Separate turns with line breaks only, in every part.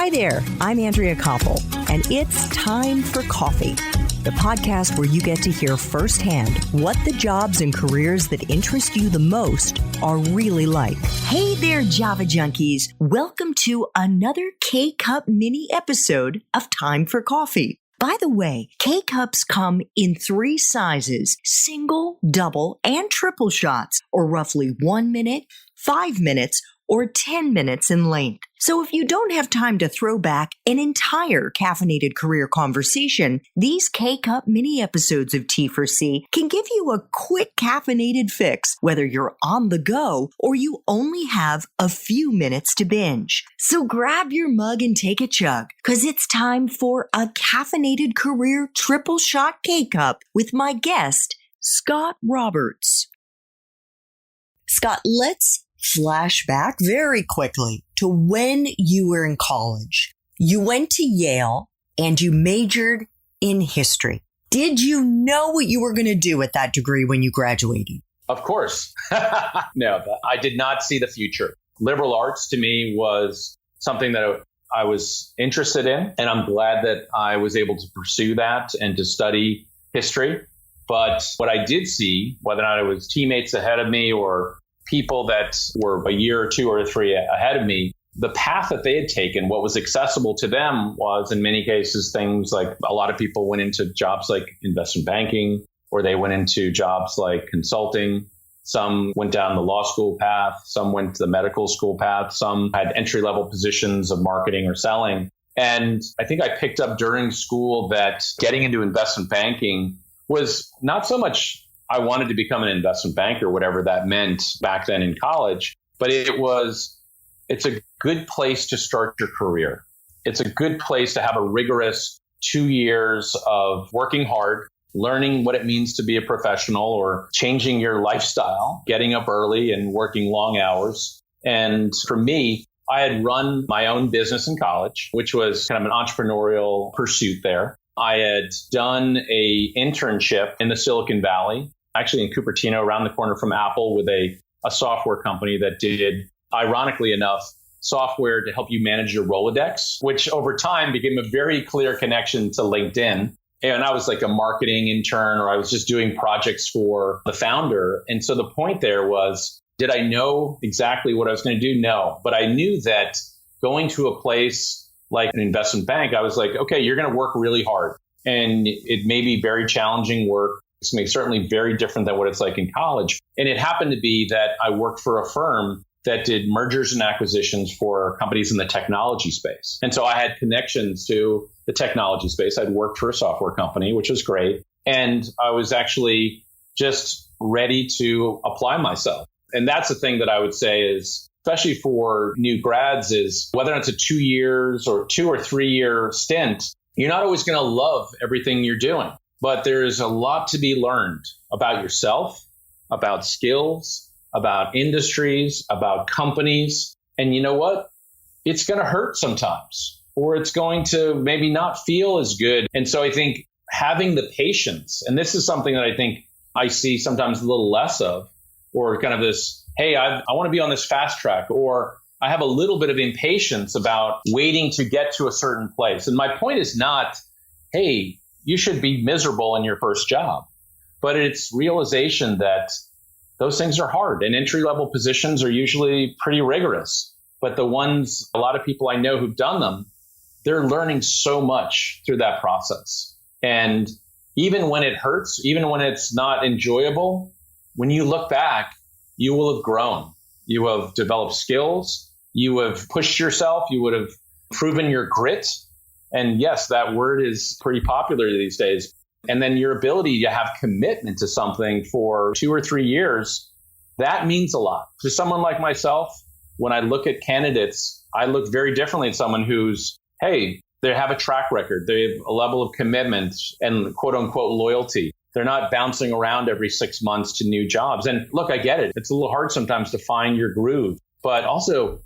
Hi there, I'm Andrea Koppel, and it's time for coffee, the podcast where you get to hear firsthand what the jobs and careers that interest you the most are really like. Hey there, Java junkies. Welcome to another K-Cup mini episode of Time for Coffee. By the way, K-Cups come in 3 sizes, single, double, and triple shots, or roughly 1 minute, 5 minutes, or 10 minutes in length. So if you don't have time to throw back an entire caffeinated career conversation, these K-Cup mini episodes of T4C can give you a quick caffeinated fix, whether you're on the go or you only have a few minutes to binge. So grab your mug and take a chug, because it's time for a caffeinated career triple shot K-Cup with my guest, Scott Roberts. Scott, let's flash back very quickly to when you were in college. You went to Yale and you majored in history. Did you know what you were going to do with that degree when you graduated?
Of course. No, I did not see the future. Liberal arts to me was something that I was interested in, and I'm glad that I was able to pursue that and to study history. But what I did see, whether or not it was teammates ahead of me or people that were a year or 2 or 3 ahead of me, the path that they had taken, what was accessible to them was in many cases things like a lot of people went into jobs like investment banking, or they went into jobs like consulting. Some went down the law school path. Some went to the medical school path. Some had entry-level positions of marketing or selling. And I think I picked up during school that getting into investment banking was not so much I wanted to become an investment banker, whatever that meant back then in college. But it's a good place to start your career. It's a good place to have a rigorous 2 years of working hard, learning what it means to be a professional or changing your lifestyle, getting up early and working long hours. And for me, I had run my own business in college, which was kind of an entrepreneurial pursuit there. I had done a internship in the Silicon Valley, actually in Cupertino, around the corner from Apple, with a software company that did, ironically enough, software to help you manage your Rolodex, which over time became a very clear connection to LinkedIn. And I was like a marketing intern, or I was just doing projects for the founder. And so the point there was, did I know exactly what I was going to do? No. But I knew that going to a place like an investment bank, I was like, okay, you're going to work really hard. And it may be very challenging work. It's going to be certainly very different than what it's like in college. And it happened to be that I worked for a firm that did mergers and acquisitions for companies in the technology space. And so I had connections to the technology space. I'd worked for a software company, which was great. And I was actually just ready to apply myself. And that's the thing that I would say is, especially for new grads, is whether it's a 2 years or 2 or 3 year stint, you're not always going to love everything you're doing. But there is a lot to be learned about yourself, about skills, about industries, about companies. And you know what? It's going to hurt sometimes, or it's going to maybe not feel as good. And so I think having the patience, and this is something that I think I see sometimes a little less of, or kind of this, hey, I want to be on this fast track, or I have a little bit of impatience about waiting to get to a certain place. And my point is not, hey, you should be miserable in your first job, but it's realization that those things are hard, and entry-level positions are usually pretty rigorous. But the ones, a lot of people I know who've done them, they're learning so much through that process. And even when it hurts, even when it's not enjoyable, when you look back, you will have grown. You have developed skills. You have pushed yourself. You would have proven your grit. And yes, that word is pretty popular these days. And then your ability to have commitment to something for 2 or 3 years, that means a lot. To someone like myself, when I look at candidates, I look very differently at someone who's, hey, they have a track record. They have a level of commitment and quote unquote loyalty. They're not bouncing around every 6 months to new jobs. And look, I get it. It's a little hard sometimes to find your groove, but also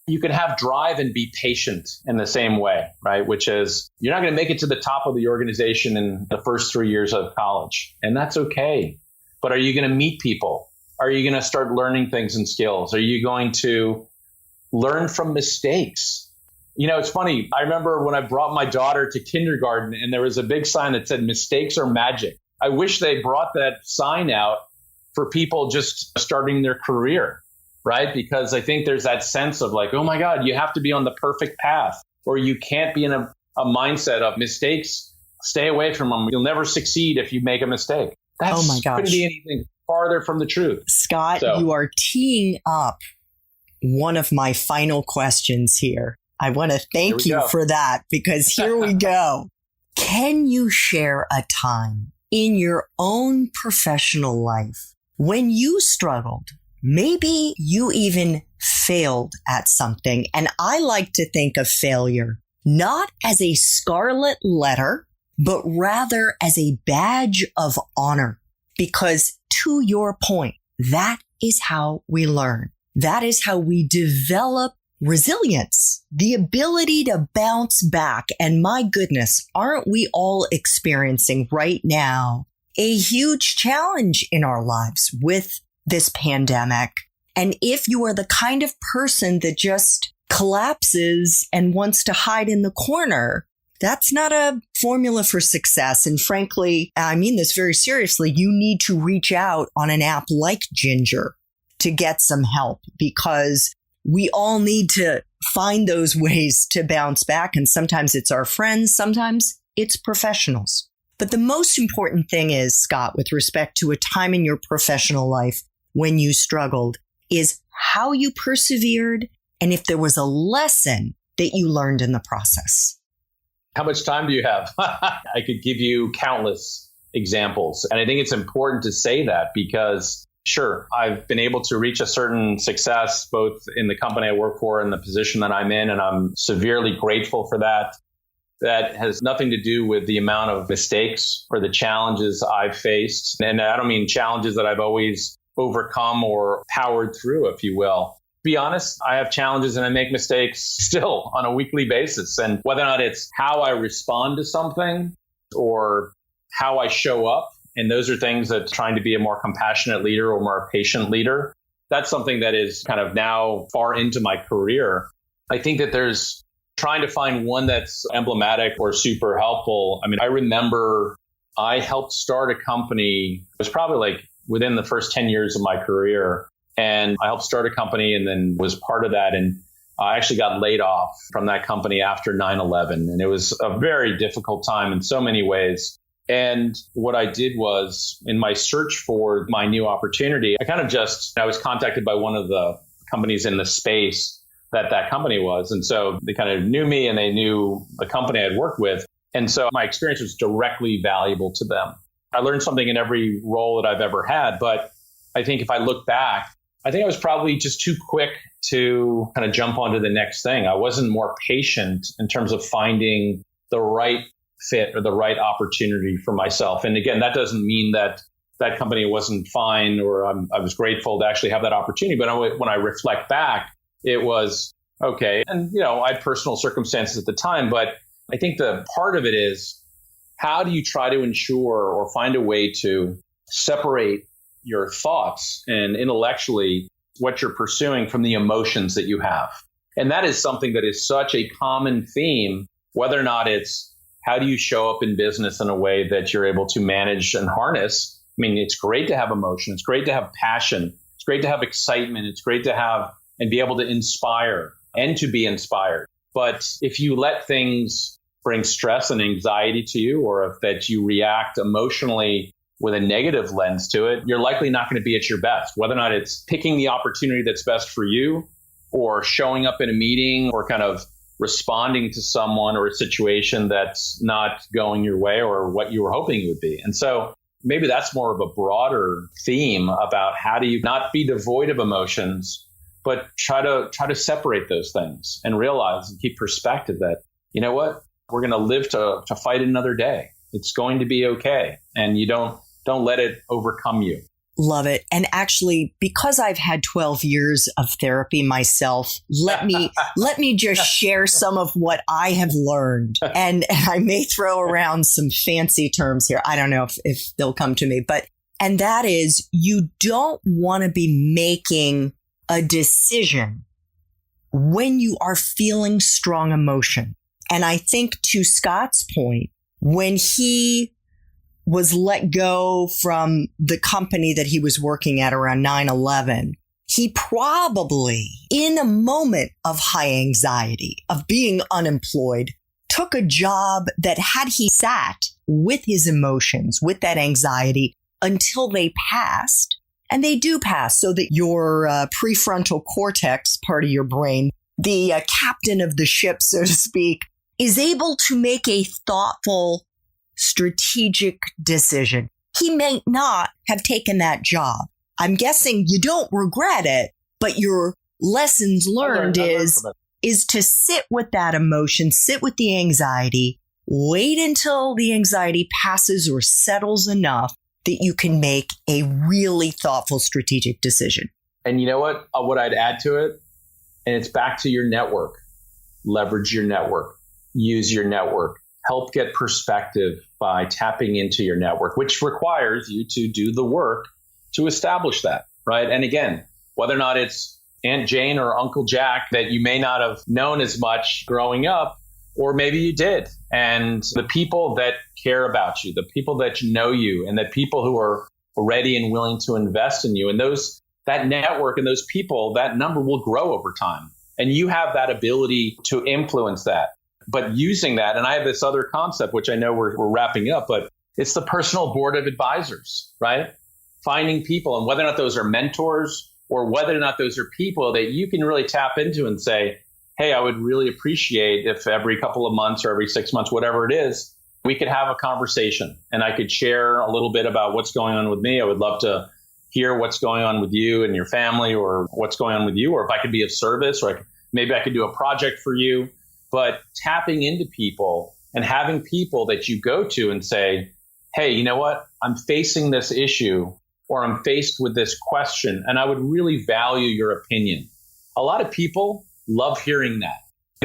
you can have drive and be patient in the same way, right? Which is, you're not going to make it to the top of the organization in the first 3 years of college, and that's okay. But are you going to meet people? Are you going to start learning things and skills? Are you going to learn from mistakes? It's funny. I remember when I brought my daughter to kindergarten and there was a big sign that said mistakes are magic. I wish they brought that sign out for people just starting their career, right? Because I think there's that sense of like, oh my God, you have to be on the perfect path, or you can't be in a mindset of mistakes. Stay away from them. You'll never succeed if you make a mistake.
Oh my gosh.
Couldn't be anything farther from the truth.
Scott, you are teeing up one of my final questions here. I want to thank you for that, because here we go. Can you share a time in your own professional life when you struggled? Maybe you even failed at something. And I like to think of failure not as a scarlet letter, but rather as a badge of honor. Because to your point, that is how we learn. That is how we develop resilience, the ability to bounce back. And my goodness, aren't we all experiencing right now a huge challenge in our lives with this pandemic? And if you are the kind of person that just collapses and wants to hide in the corner, that's not a formula for success. And frankly, I mean this very seriously, you need to reach out on an app like Ginger to get some help, because we all need to find those ways to bounce back. And sometimes it's our friends, sometimes it's professionals. But the most important thing is, Scott, with respect to a time in your professional life when you struggled, is how you persevered and if there was a lesson that you learned in the process.
How much time do you have? I could give you countless examples. And I think it's important to say that because, sure, I've been able to reach a certain success, both in the company I work for and the position that I'm in, and I'm severely grateful for that. That has nothing to do with the amount of mistakes or the challenges I've faced. And I don't mean challenges that I've always overcome or powered through, if you will. To be honest, I have challenges and I make mistakes still on a weekly basis. And whether or not it's how I respond to something or how I show up, and those are things that trying to be a more compassionate leader or more patient leader, that's something that is kind of now far into my career. I think that there's trying to find one that's emblematic or super helpful. I mean, I remember I helped start a company. It was probably like within the first 10 years of my career. And I helped start a company and then was part of that. And I actually got laid off from that company after 9/11. And it was a very difficult time in so many ways. And what I did was, in my search for my new opportunity, I was contacted by one of the companies in the space that company was. And so they kind of knew me and they knew the company I'd worked with. And so my experience was directly valuable to them. I learned something in every role that I've ever had. But I think if I look back, I think I was probably just too quick to kind of jump onto the next thing. I wasn't more patient in terms of finding the right fit or the right opportunity for myself. And again, that doesn't mean that that company wasn't fine or I was grateful to actually have that opportunity. But when I reflect back, it was okay. And, I had personal circumstances at the time. But I think the part of it is, how do you try to ensure or find a way to separate your thoughts and intellectually what you're pursuing from the emotions that you have? And that is something that is such a common theme, whether or not it's how do you show up in business in a way that you're able to manage and harness. I mean, it's great to have emotion. It's great to have passion. It's great to have excitement. It's great to have and be able to inspire and to be inspired. But if you let things bring stress and anxiety to you, or if that you react emotionally with a negative lens to it, you're likely not going to be at your best, whether or not it's picking the opportunity that's best for you or showing up in a meeting or kind of responding to someone or a situation that's not going your way or what you were hoping it would be. And so maybe that's more of a broader theme about how do you not be devoid of emotions, but try to separate those things and realize and keep perspective that, you know what, we're going to live to fight another day. It's going to be okay. And you don't let it overcome you.
Love it. And actually, because I've had 12 years of therapy myself, let me just share some of what I have learned. And I may throw around some fancy terms here. I don't know if they'll come to me, and that is, you don't want to be making a decision when you are feeling strong emotion. And I think to Scott's point, when he was let go from the company that he was working at around 9/11, he probably, in a moment of high anxiety, of being unemployed, took a job that had he sat with his emotions, with that anxiety until they passed, and they do pass, so that your prefrontal cortex, part of your brain, the captain of the ship, so to speak, is able to make a thoughtful, strategic decision. He may not have taken that job. I'm guessing you don't regret it, but your lessons learned is to sit with that emotion, sit with the anxiety, wait until the anxiety passes or settles enough that you can make a really thoughtful, strategic decision.
And you know what? What I'd add to it, and it's back to your network. Leverage your network. Use your network. Help get perspective by tapping into your network, which requires you to do the work to establish that, right? And again, whether or not it's Aunt Jane or Uncle Jack that you may not have known as much growing up, or maybe you did. And the people that care about you, the people that know you, and the people who are ready and willing to invest in you, and that network and those people, that number will grow over time. And you have that ability to influence that. But using that, and I have this other concept, which I know we're wrapping up, but it's the personal board of advisors, right? Finding people, and whether or not those are mentors or whether or not those are people that you can really tap into and say, hey, I would really appreciate if every couple of months or every 6 months, whatever it is, we could have a conversation and I could share a little bit about what's going on with me. I would love to hear what's going on with you and your family, or what's going on with you, or if I could be of service, or maybe I could do a project for you. But tapping into people and having people that you go to and say, hey, you know what? I'm facing this issue, or I'm faced with this question, and I would really value your opinion. A lot of people love hearing that.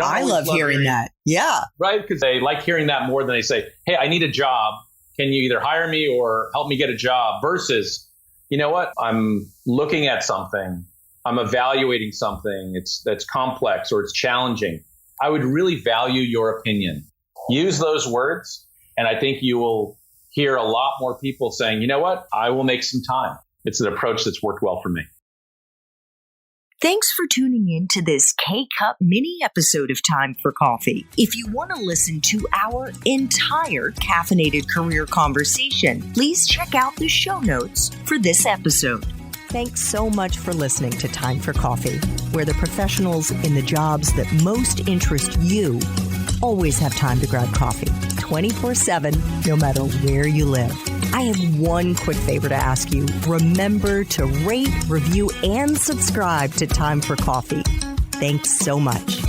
I love hearing that. Yeah.
Right? Because they like hearing that more than they say, hey, I need a job. Can you either hire me or help me get a job? Versus, you know what? I'm looking at something. I'm evaluating something. That's complex or it's challenging. I would really value your opinion. Use those words, and I think you will hear a lot more people saying, you know what? I will make some time. It's an approach that's worked well for me.
Thanks for tuning in to this K-Cup mini episode of Time for Coffee. If you want to listen to our entire caffeinated career conversation, please check out the show notes for this episode. Thanks so much for listening to Time for Coffee, where the professionals in the jobs that most interest you always have time to grab coffee 24/7, no matter where you live. I have one quick favor to ask you. Remember to rate, review, and subscribe to Time for Coffee. Thanks so much.